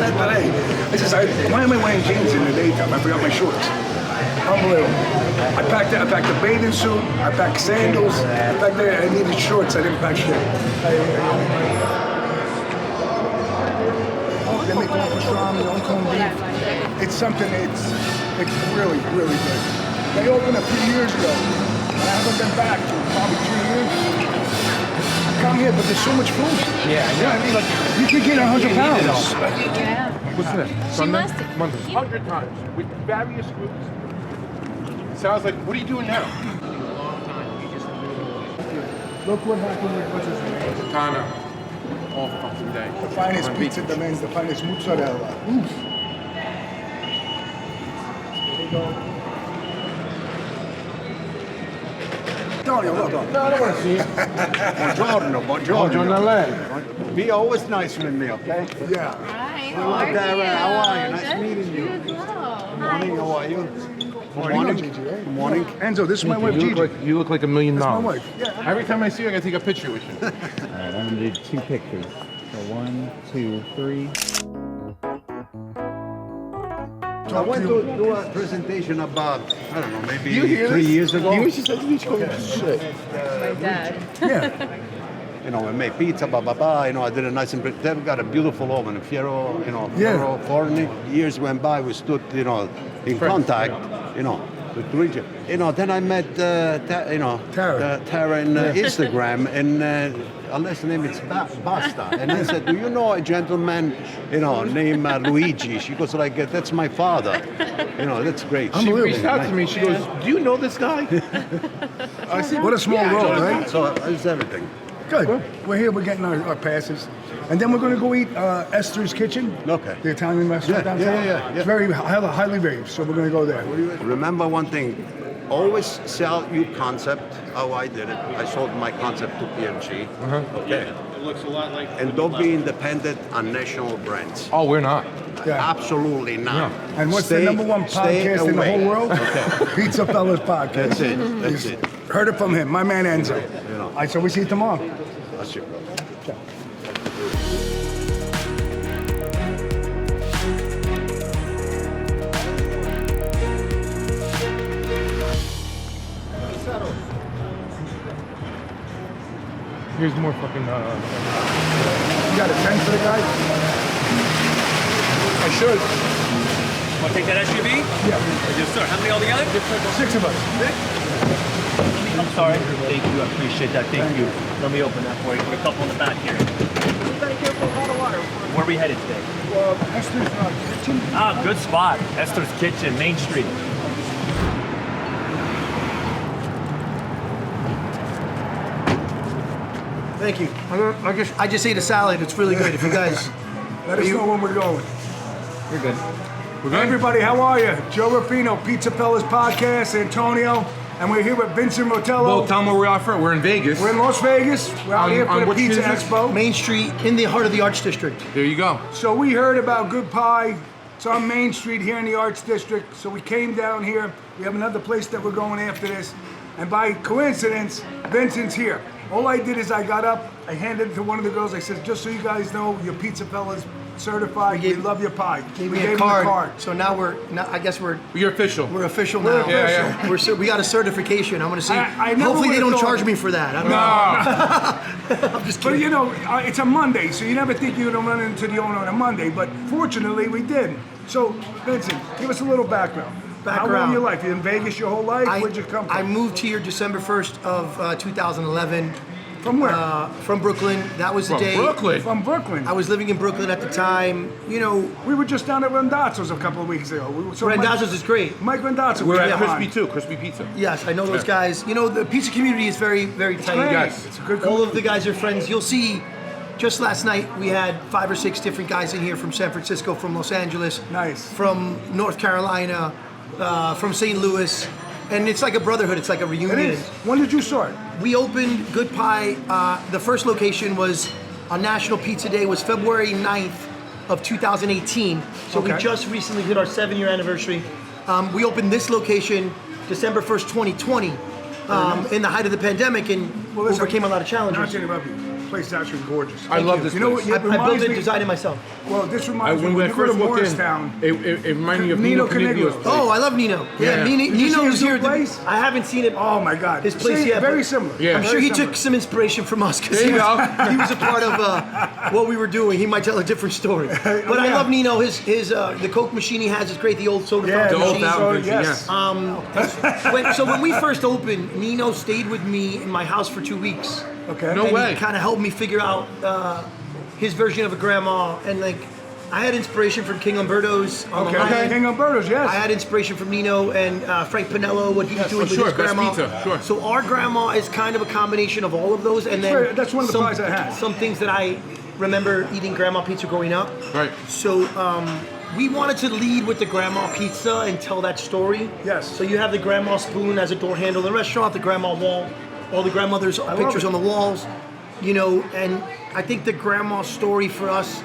that today. Why am I wearing jeans in the daytime? I forgot my shorts. Unbelievable. I packed a bathing suit, I packed sandals, I needed shorts, I didn't pack shit. Oh, they make one pastrami, one corned beef. It's something, it's really, really good. They opened a few years ago, and I haven't been back for probably 2 years. I come here, but there's so much food. Yeah, I mean, like, you could get 100 pounds. Yeah. What's that? She must. Monday. 100 times with various groups. Sounds like, what are you doing now? Look what happened with what's his name? Tana. All fucking day. The finest pizza demands the finest mozzarella. Oof. There you go. Antonio, look. No, I don't want to see it. Buongiorno, buongiorno. Be always nice with me, okay? Yeah. Hi, Hello, Dara. How are you? Nice That's meeting you. good. Hello. Morning, how are you? Morning. Gigi, right? Morning. Enzo, this is my wife, Gigi. You look like $1 million. That's my wife. Yeah. Every time I see you, I gotta take a picture with you. All right, I'm gonna do 2 pictures. So 1, 2, 3. I went to do a presentation about, I don't know, maybe You hear 3 this? years ago. You should say to each other, shit. My dad. Yeah. You know, I made pizza, you know, I did a nice, they've got a beautiful oven, Fiero, you know, Yeah. Fiero Forni. Years went by, we stood, you know, in contact, you know, with Luigi. You know, then I met, Tara in Instagram, and unless the name is Basta. And I said, do you know a gentleman, you know, named Luigi? She goes like, that's my father. You know, that's great. She reached out to me, she goes, do you know this guy? I see. What a small world, right? So that's everything. Good. We're here, we're getting our passes. And then we're going to go eat Esther's Kitchen. Okay. The Italian restaurant Yeah, downtown. yeah. It's very highly rated, so we're going to go there. Remember one thing, always sell your concept, how I did it. I sold my concept to PMG. Okay. It looks a lot like... And don't be independent on national brands. Oh, we're not. Yeah. Absolutely not. And what's the number one podcast in the whole world? Pizza Fellas Podcast. That's it. That's it. Heard it from him, my man Enzo. You know. All right, so we see you tomorrow. That's your brother. Okay. Here's more fucking, You got a 10 for the guy? I should. Want to take that SUV? Yeah. Yes, sir. How many altogether? 6 of us. I'm sorry. Thank you. I appreciate that. Thank you. Let me open that for you. Put a couple in the back here. Thank you for a lot of water. Where are we headed today? Esther's Kitchen. Ah, good spot. Esther's Kitchen, Main Street. Thank you. I just ate a salad. It's really good. If you guys, Let us know when we're going. You're good. Everybody, how are you? Joe Ruffino, Pizza Fellas Podcast, Antonio, and we're here with Vincent Rotello. Well, tell them where we are for. We're in Vegas. We're in Las Vegas. We're out here for the which Pizza street is this? Expo. Main Street in the heart of the Arts District. There you go. So we heard about Good Pie. It's on Main Street here in the Arts District. So we came down here. We have another place that we're going after this. And by coincidence, Vincent's here. All I did is I got up, I handed it to one of the girls. I said, just so you guys know, your Pizza Fellas certified. We love your pie. Gave We me gave a him card. the card. So now I guess we're You're official. official now. Yeah. We got a certification. I'm gonna see. I never Hopefully they would've don't thought- charge me for that. I don't know. I'm just But kidding. you know, it's a Monday, so you never think you're gonna run into the owner on a Monday, but fortunately we did. So, Vincent, give us a little background. How long in your life? You in Vegas your whole life? Where'd you come from? I moved here December 1st of 2011. From where? From Brooklyn. That was the day. Brooklyn. From Brooklyn. I was living in Brooklyn at the time. You know, We were just down at Randazzo's a couple of weeks ago. Randazzo's is great. Mike Randazzo. We're was at there. Crispy too. Crispy Pizza. Yes, I know those guys. You know, the pizza community is very, very tight. Great. Yes. It's a good All of the guys are friends. You'll see, just last night we had 5 or 6 different guys in here from San Francisco, from Los Angeles, Nice. from North Carolina, from St. Louis, and it's like a brotherhood. It's like a It reunion. is. When did you start? We opened Good Pie. The first location was on National Pizza Day. Was February 9th of 2018. So we Okay. just recently hit our 7-year anniversary. We opened this location December 1st, 2020, in the height of the pandemic, and Well, listen, overcame a lot of Not challenges. to interrupt you. place is actually gorgeous. I love this You know what? place. It I built reminds it, me. designed it myself. Well, this reminds me When when I you go to first walked in, Morristown. it reminded me of Nino Nino Caniglo's Caniglo's. place. Oh, I love Nino. Yeah, Yeah. Did you see Nino's his here. new place? I haven't seen it. Oh my God, His place, See, yeah, very but similar. Yeah. I'm sure Very he similar. took some inspiration from us because There he you was, go. he was a part of what we were doing. He might tell a different story. But I Yeah. love Nino. His the Coke machine he has is great. The old soda Yeah, fountain The old machine. fountain yes. machine, yes. So when we first opened, Nino stayed with me in my house for 2 weeks. Okay. No and way. he kind of helped me figure out his version of a grandma. And like, I had inspiration from King Umberto's on Okay. the line. King Umberto's, yes. I had inspiration from Nino and Frank Pinello, what he was doing with sure, his best grandma. pizza, sure. So our grandma is kind of a combination of all of those, and then That's one of the pies I had. Some things that I remember eating grandma pizza growing up. Right. So we wanted to lead with the grandma pizza and tell that story. Yes. So you have the grandma spoon as a door handle in the restaurant, the grandma wall, all the grandmothers' pictures it. on the walls, you know, and I think the grandma story for us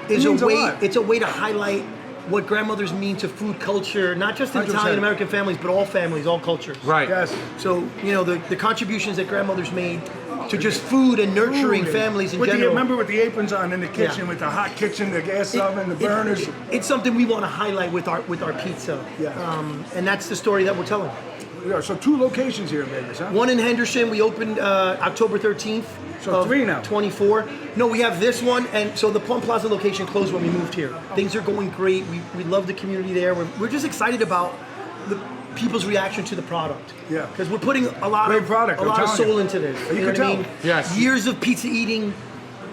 is means a way. lot. It's a way to highlight what grandmothers mean to food culture, not just in 100%. Italian American families, but all families, all cultures. Right. Yes. So, you know, the contributions that grandmothers made to just food and nurturing families in with general. remember with the aprons on in the kitchen, with the hot kitchen, the gas oven, the burners. It's something we want to highlight with our pizza. Yeah. And that's the story that we're telling. Yeah, so 2 locations here in Vegas, huh? One in Henderson, we opened October 13th. So of 3 now. 24. No, we have this one, and so the Plum Plaza location closed when we moved here. Things are going great. We love the community there. We're just excited about the people's reaction to the product. Yeah. Because we're putting a lot Great of product, a I'm lot of telling soul you. into this. You know can what I tell. mean? Yes. Years of pizza eating,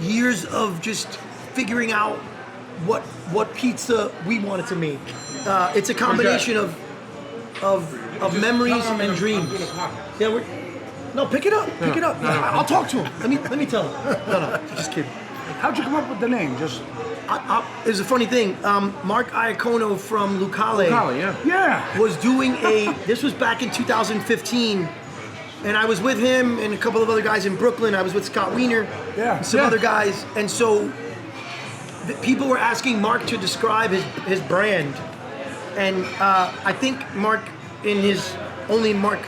years of just figuring out what pizza we wanted to make. It's a combination of memories and dreams. Yeah, no, pick it up. Pick it up. I'll talk to him. Let me tell him. No, just kidding. How'd you come up with the name? Just There's a funny thing. Mark Iacono from Lucale yeah. was doing this was back in 2015, and I was with him and a couple of other guys in Brooklyn. I was with Scott Wiener, Yeah. and some other guys, and so people were asking Mark to describe his brand, and I think Mark, in his only Mark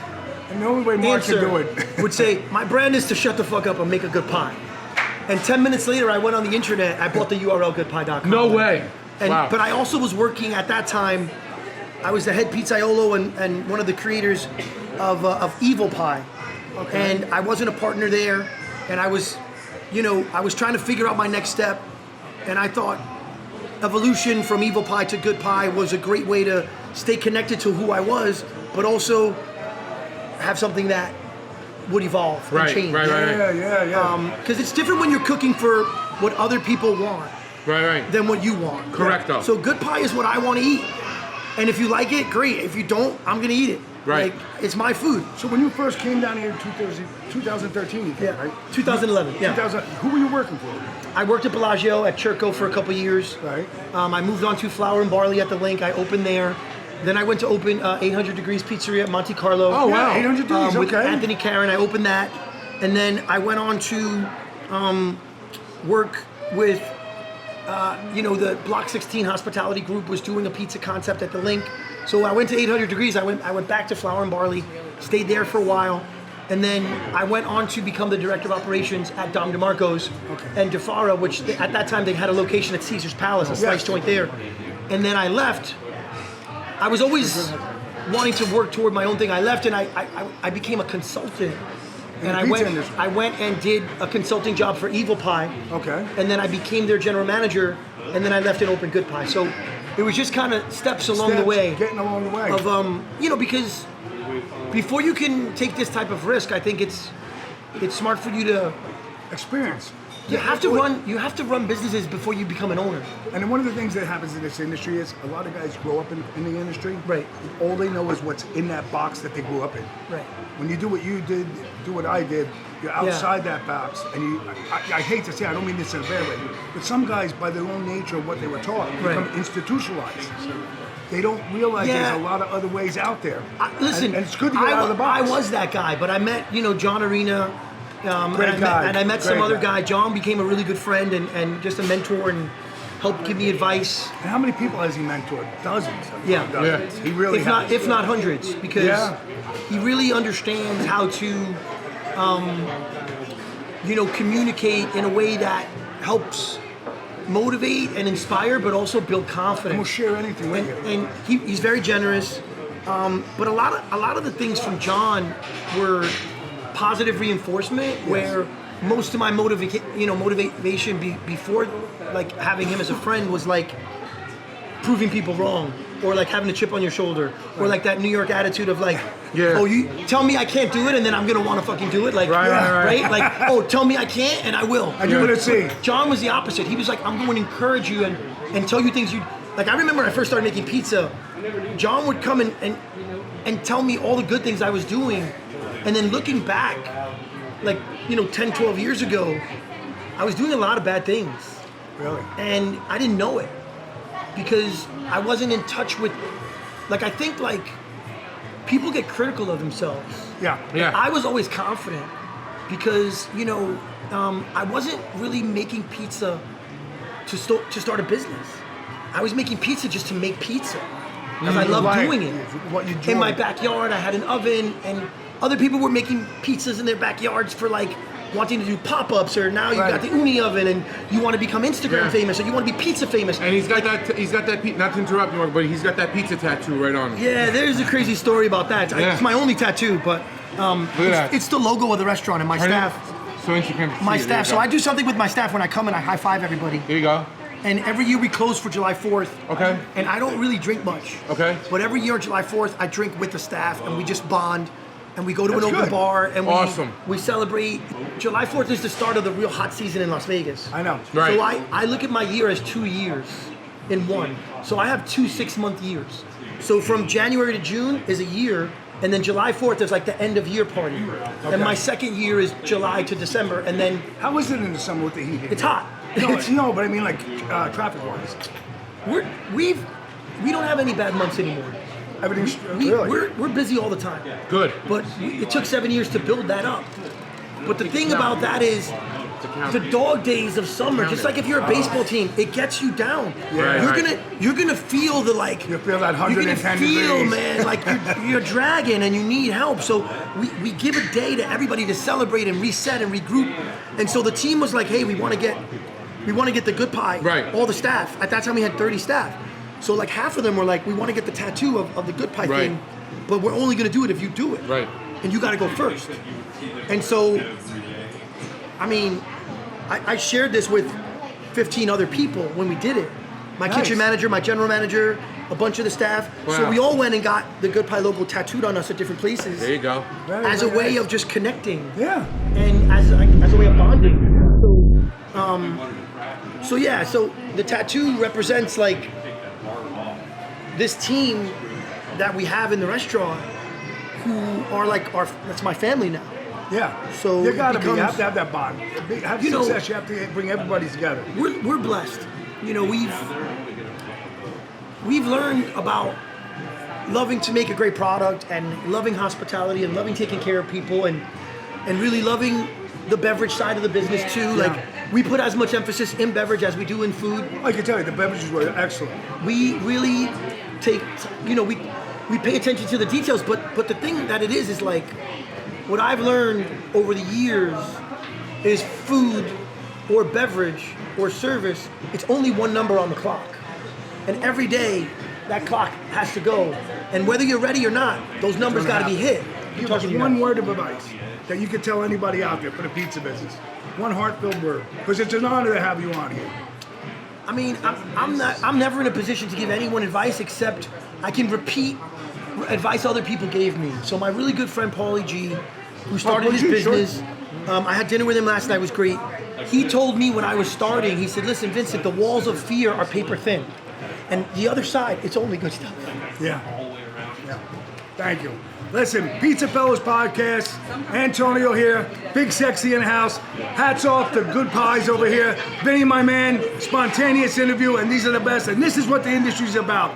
And the only way Mark can answer, do it. would say, my brand is to shut the fuck up and make a good pie. And 10 minutes later, I went on the internet, I bought the URL goodpie.com. No way. And, Wow. But I also was working at that time, I was the head pizzaiolo and one of the creators of Evil Pie. Okay. And I wasn't a partner there, and I was trying to figure out my next step, and I thought evolution from Evil Pie to Good Pie was a great way to stay connected to who I was, but also have something that would evolve and change. Right. Yeah. Because it's different when you're cooking for what other people want Right. than what you want. Correcto. So Good Pie is what I want to eat. And if you like it, great. If you don't, I'm going to eat it. Right. Like, it's my food. So when you first came down here in 2013, you came, right? 2011, yeah. 2000, who were you working for? I worked at Bellagio at Churco for a couple years. Right. I moved on to Flour and Barley at the Link. I opened there. Then I went to open 800 Degrees Pizzeria at Monte Carlo. Oh, wow. 800 degrees, With okay. Anthony Karen. I opened that. And then I went on to work with, the Block 16 Hospitality Group was doing a pizza concept at the Link. So I went to 800 Degrees. I went back to Flour and Barley, stayed there for a while. And then I went on to become the director of operations at Dom DeMarco's and DeFara, which at that time they had a location at Caesar's Palace, a slice joint there. And then I left. I was always wanting to work toward my own thing. I left and I became a consultant. And the pizza industry. I went and did a consulting job for Evil Pie. Okay. And then I became their general manager, and then I left and opened Good Pie. So it was just kind of steps along the way. Getting along the way. Of because before you can take this type of risk, I think it's smart for you to Experience. you have to run businesses before you become an owner. And one of the things that happens in this industry is a lot of guys grow up in the industry. Right. All they know is what's in that box that they grew up in. Right. When you do what you did, do what I did, you're outside that box. And I hate to say, I don't mean this in a bad way, but some guys, by their own nature of what they were taught, become institutionalized. They don't realize there's a lot of other ways out there. Listen, and it's good to get out of the box. I was that guy, but I met, John Arena, Great guy. and I met some Great other guy. guy. John became a really good friend and just a mentor and helped give me advice. And how many people has he mentored? Dozens. Yeah. Dozens. He really has. if not hundreds, because he really understands how to communicate in a way that helps motivate and inspire, but also build confidence. And we'll share anything with you. And he's very generous. But a lot of the things from John were positive reinforcement, where most of my motivation before like having him as a friend was like proving people wrong, or like having a chip on your shoulder, or like that New York attitude of like, oh, you tell me I can't do it and then I'm gonna want to fucking do it, like, right? Like, oh, tell me I can't and I will. And you're gonna see. John was the opposite. He was like, I'm going to encourage you and tell you things you like. I remember when I first started making pizza, John would come and tell me all the good things I was doing, and then looking back, like 10, 12 years ago, I was doing a lot of bad things. Really? And I didn't know it because I wasn't in touch with, like, I think like people get critical of themselves. Yeah. I was always confident because I wasn't really making pizza to start a business. I was making pizza just to make pizza because I love doing it. What you do In my backyard, I had an oven, and other people were making pizzas in their backyards for like wanting to do pop-ups, or now you've got the uni oven and you want to become Instagram famous, or you want to be pizza famous. And he's got that not to interrupt you, but he's got that pizza tattoo right on him. Yeah, there's a crazy story about that. It's my only tattoo, but it's the logo of the restaurant and my staff. So Instagram. My staff. So I do something with my staff when I come and I high five everybody. There you go. And every year we close for July 4th. Okay. And I don't really drink much. Okay. But every year on July 4th, I drink with the staff, and we just bond. And we go to an open good. bar, and Awesome. we celebrate. July 4th is the start of the real hot season in Las Vegas. I know. Right. So I look at my year as 2 years in one. So I have 2 6-month years. So from January to June is a year, and then July 4th is like the end of year party. And my second year is July to December, and then How is it in the summer with the heat? it's hot. No, but I mean like traffic-wise. We don't have any bad months anymore. Everything's really. We're busy all the time. Good. But it took 7 years to build that up. But the thing about that is the dog days of summer, just like if you're a baseball team, it gets you down. You're gonna feel the like. You feel that You're 110 gonna feel, degrees. man, like you're dragging and you need help. So we give a day to everybody to celebrate and reset and regroup. And so the team was like, hey, we want to get the good pie. Right. All the staff. At that time we had 30 staff. So like half of them were like, we want to get the tattoo of the good pie thing, but we're only gonna do it if you do it. Right. And you gotta go first. And so, I mean, I shared this with 15 other people when we did it. My kitchen manager, my general manager, a bunch of the staff. Wow. So we all went and got the Good Pie logo tattooed on us at different places. There you go. As a way of just connecting. Yeah. And as a way of bonding. So the tattoo represents like this team that we have in the restaurant, who are like that's my family now. Yeah. So you gotta it be. You have becomes- to have that bond. Have You know- success. You have to bring everybody together. We're blessed. We've learned about loving to make a great product, and loving hospitality, and loving taking care of people, and really loving the beverage side of the business too. Like we put as much emphasis in beverage as we do in food. I can tell you, the beverages were excellent. We really take, we pay attention to the details, but the thing that it is like, what I've learned over the years is food or beverage or service, it's only one number on the clock. And every day, that clock has to go. And whether you're ready or not, those numbers gotta be hit. Give us one word of advice that you could tell anybody out there for the pizza business. One heart-filled word, because it's an honor to have you on here. I mean, I'm never in a position to give anyone advice, except I can repeat advice other people gave me. So my really good friend Paulie G, who started his business, I had dinner with him last night, it was great. He told me when I was starting, he said, listen, Vincent, the walls of fear are paper thin. And the other side, it's only good stuff. Yeah. Thank you. Listen, PizzaFellas podcast. Antonio here. Big Sexy in the house. Hats off to Good Pies over here. Vinny, my man. Spontaneous interview, and these are the best. And this is what the industry's about.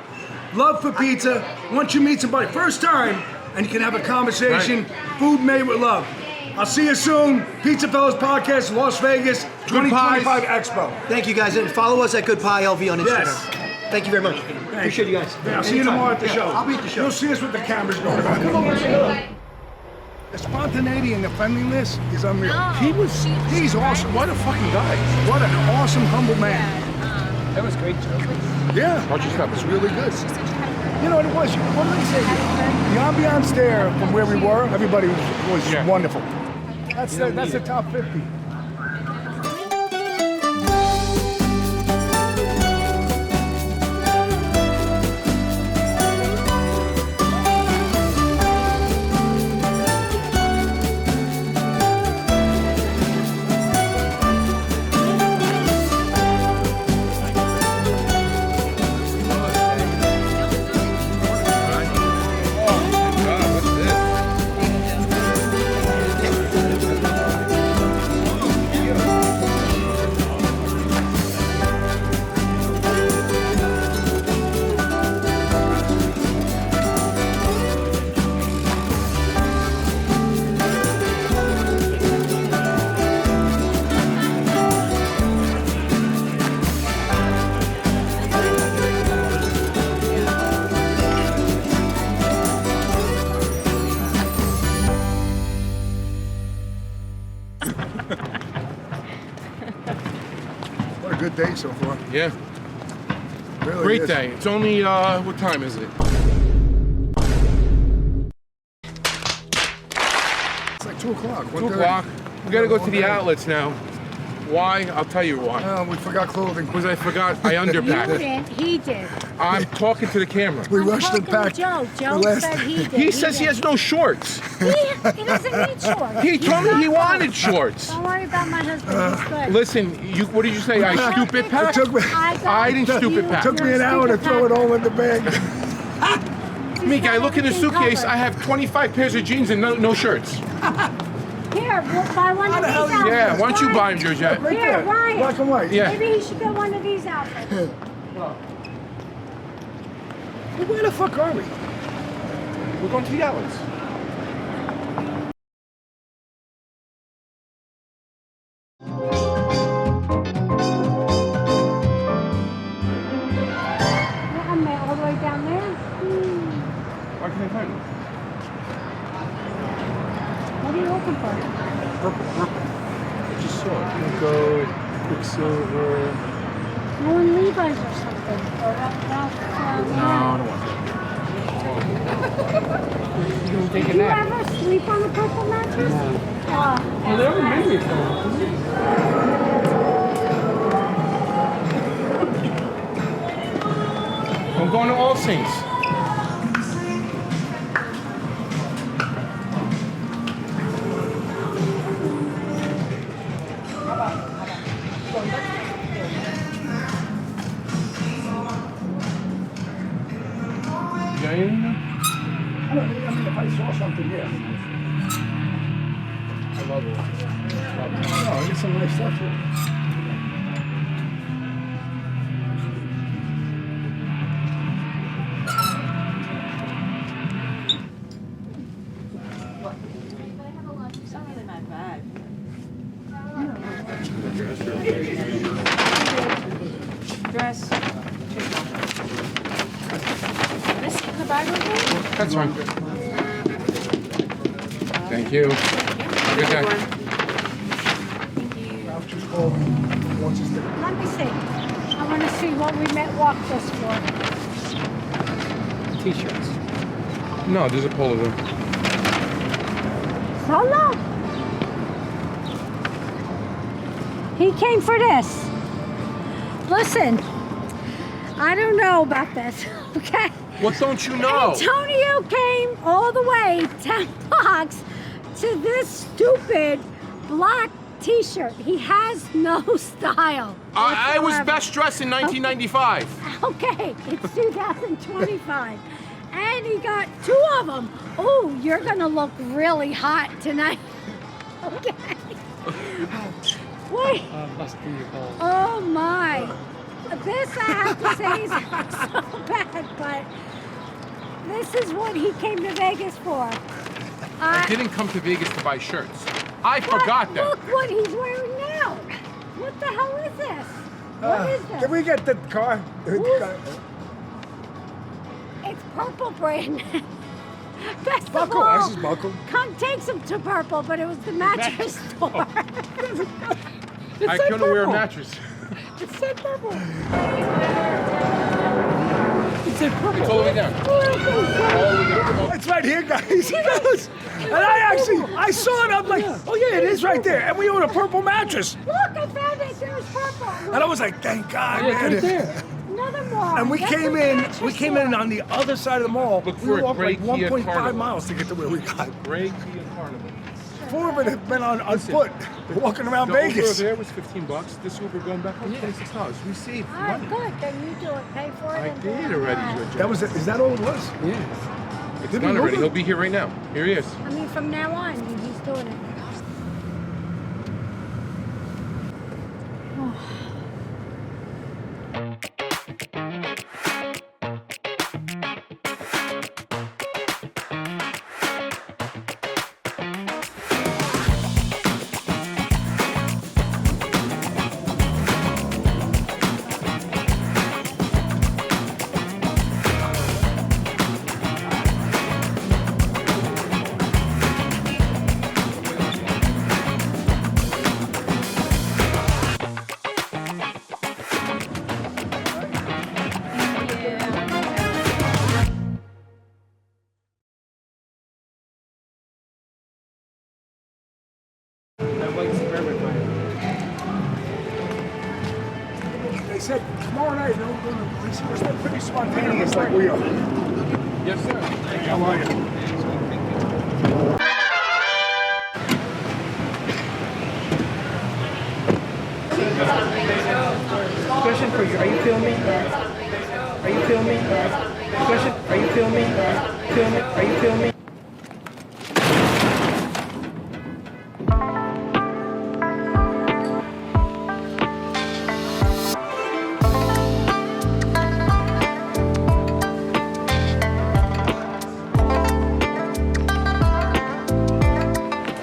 Love for pizza. Once you meet somebody first time, and you can have a conversation. Food made with love. I'll see you soon. PizzaFellas podcast, Las Vegas, 2025 Expo. Thank you guys, and follow us at Good Pie LV on Instagram. Yes. Thank you very much. Appreciate you guys. Yeah, I'll see you tomorrow at the show. I'll be at the show. You'll see us with the cameras going. Come over and say hello. The spontaneity and the friendliness is unreal. No, He was, she he's awesome. What a fucking guy. What an awesome, humble man. Yeah, That was great, Joe. Yeah, Watch your step. it's really good. she said she had a birthday. You know what it was? What did I say? The ambiance there from where we were, everybody was Yeah. wonderful. That's the top 50. What a good day so far. Yeah. Really Great is. day. It's only, what time is it? It's like 2 o'clock. 2 o'clock. We gotta go to the outlets now. Why? I'll tell you why. We forgot clothing. Because I forgot I You underpacked. didn't. He did. I'm talking to the camera. We I'm rushed and talking to packed. Joe. Joe the last- said he did. He says he did. has no shorts. He doesn't need shorts. He told me he He's not wanted clothes. shorts. Don't worry about my husband. He's good. Listen, what did you say? I stupid packed? It took me- I didn't stupid pack. Took me an hour to throw it all in the bag. Meek, I look in the suitcase, I have 25 pairs of jeans and no shirts. Here, we'll buy one of these outfits. Yeah, why don't you buy them, Georgette? Right Here, there. Ryan. Black and white. Yeah. Maybe he should get one of these outfits. Well, where the fuck are we? We're going to the outlets. I'm all the way down there. Why can't I find them? What are you looking for? Purple. I just saw it. Gold, Quicksilver. No in Levi's or something. Or Ralph, No, I don't want that. Do you ever sleep on a purple mattress? No. Well, they haven't made me for I'm going to All Saints. You got anything? I mean, if I saw something, yeah. I love it. Oh, I get some nice stuff here. Dress. This in the bag with me? That's fine. Thank you. Have a good day. Thank you. Ralph just called me. He wants us to. Let me see. I want to see what we walked us for. T-shirts. No, there's a polo there. Solo. He came for this. Listen, I don't know about this, okay? What don't you know? Antonio came all the way 10 blocks to this stupid black t-shirt. He has no style. I was whatsoever. best dressed in 1995. Okay, it's 2025. And he got 2 of them. Oh, you're gonna look really hot tonight. Okay. Wait. Oh my. This I have to say is so bad, but this is what he came to Vegas for. I didn't come to Vegas to buy shirts. I forgot that. Look what he's wearing now. What the hell is this? What is this? Can we get the car? Who's- It's purple brand. Best of Buckle. all, This is Buckle. Kung takes him to Purple, but it was the mattress store. I couldn't wear a mattress. It said Purple. It's all the way down. It's right here, guys. And I saw it. I'm like, oh yeah, it is right there. And we own a purple mattress. Look, I found it. There was Purple. And I was like, thank God, man. Another one. And we That's came the in. mattress We came store. in on the other side of the mall. Look We for a walked like gray Kia 1.5 Carnival. miles to get to where we got. Gray Kia Carnival. 4 of it have been on foot, walking around The Vegas. Uber there was $15. This Uber going back home $26. We saved All right, money. good. Then you do it. Pay for it. I and do did it. already, Right. Georgia. That was it. Is that all it was? Yeah. It's Did we done move already. it? He'll be here right now. Here he is. I mean, from now on, he's doing it. They said tomorrow night they're going to. We're still pretty spontaneous, like we are. Yes, sir. How are you? Question for you. Are you filming? Are you filming? Question. Are you filming? Filming? Are you filming?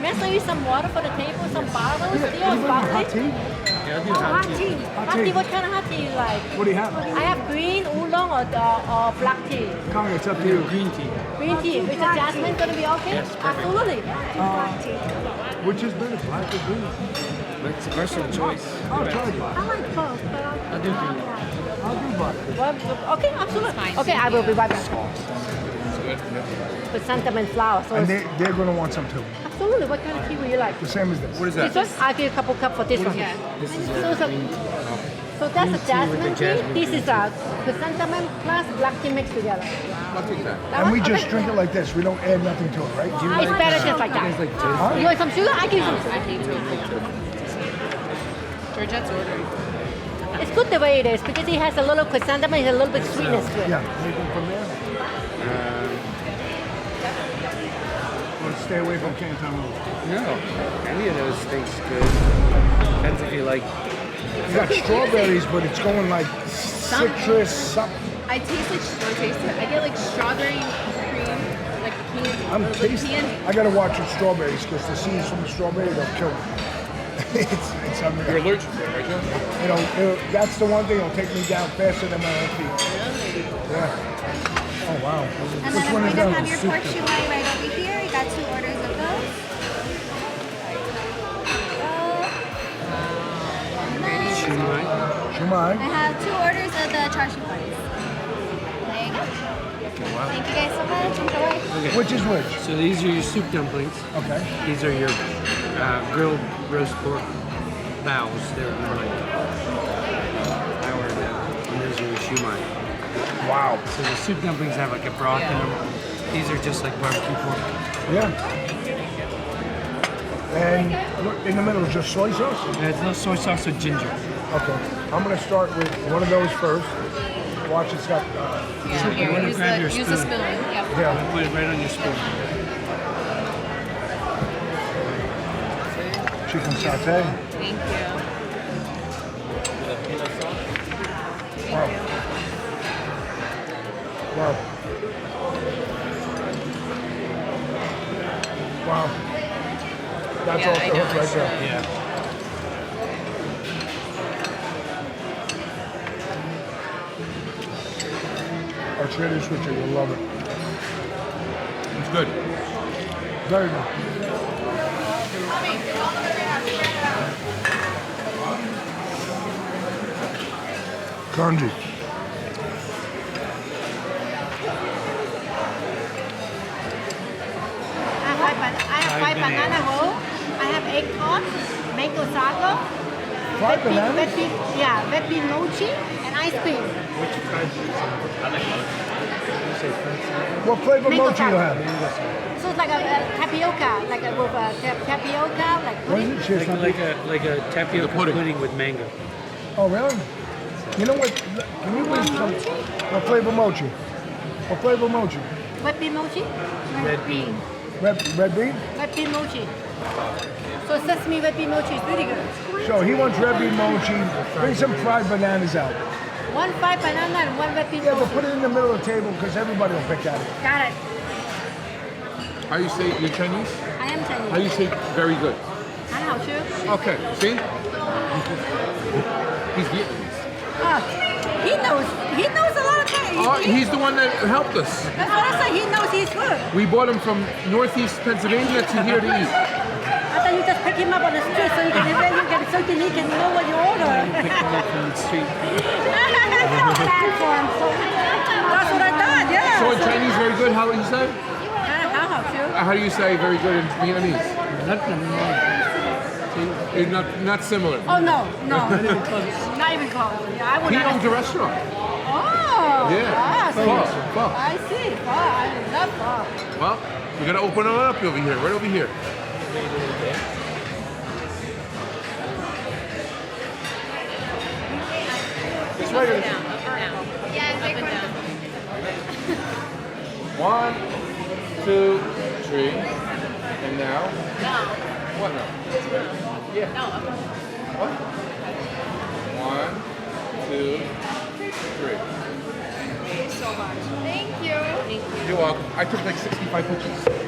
May I serve you some water for the table, some bottles? Do you have Hot tea? tea? Oh, hot tea. Hot tea, what kind of hot tea you like? What do you have? I have green, oolong, or black tea. Come on, it's up to you. Green tea. Is the jasmine going to be okay? Absolutely. Black tea. Which is better, black or green? It's a personal choice. I'll try black. I like both, but I'll do green. I'll do black. Well, okay, absolutely. Okay, I will be right back. With sentiment flour. So And it's- they're going to want some too. absolutely. What kind of tea would you like? The same as this. What is This that? one? I'll give you a couple cups for this one. This is So that's a jasmine tea. jasmine This is a chrysanthemum plus black tea mixed together. I'll take that. That And one? we just Okay. drink it like this. We don't add nothing to it, right? It's better just like that. Huh? You want some sugar? I give you some sugar. Georgette's ordering. It's good the way it is because it has a little chrysanthemum and a little bit sweetness to it. Yeah. Anything from there? Or stay away from Canton Road. no. Any of those taste good. Depends if you like. You got strawberries, but it's going like citrus, something. I taste like I get like strawberry cream, like candy. I'm like tasting. candy. I gotta watch the strawberries because the seeds from the strawberry they'll kill me. it's You're unreal. allergic to it, right, Joe? You know, that's the one thing that'll take me down faster than my own feet. Yeah. Oh wow. And Which then one I'm is going to that? have your pork shumai right over here. I got 2 orders of those. Shumai. I have 2 orders of the char siu pies. There you go. Thank you guys so much. Enjoy. Which is which? So these are your soup dumplings. Okay. These are your grilled roast pork bowels. They're like hour down. And those are your shumai. Wow. So the soup dumplings have like a broth in them. These are just like barbecue pork. Yeah. And look, in the middle is just soy sauce? And it's no soy sauce or ginger. Okay. I'm gonna start with one of those first. Watch, it's got. You want to grab your Use the spoon. spoon. Yep. Yeah. Put it right on your spoon. Chicken satay. Thank you. Wow. Wow. Wow. That's Yeah, off I the know, hook right it's- there. Yeah. I'll share this with you. You'll love it. Good. Very good. Congee. I have five banana roll. I have egg tart, mango sago, Five bananas? wet bean mochi, and ice cream. What flavor Mango mochi you sago. have? So it's like a tapioca, like a with a tapioca, like What is pudding. it? Share something? Like a tapioca The pudding. pudding with mango. Oh, really? You know what? Can you bring some? What flavor mochi? What flavor mochi? Wet bean mochi? Red bean. Red bean? Wet bean mochi. So sesame wet bean mochi is really good. So he wants red bean mochi. Bring some fried bananas out. One fried banana and one wet bean Yeah, but mochi. put it in the middle of the table because everybody will pick at it. Got it. How you say you're Chinese? I am Chinese. How you say very good? 很好吃. Okay, see? He's Vietnamese. He knows a lot of things. Oh, he's the one that helped us. That's what I said. He knows his food. We bought him from Northeast Pennsylvania to here to eat. I thought you just pick him up on the street so you can know what you order. Pick them up from the street. That's what I thought. Yeah. So in Chinese, very good. How do you say? How about you? How do you say very good in Vietnamese? Not similar. Oh no. Not even close. Yeah, I would He not. owns a restaurant. Oh. Yeah. Pho. I see. Pho. I love pho. Well, we gotta open it up over here, right over here. It's right here. Yeah, big one. 1, 2, 3, and now. No. What now? Yeah. No. What? 1, 2, 3. Thank you so much. Thank you. You're welcome. I took like 65 pictures.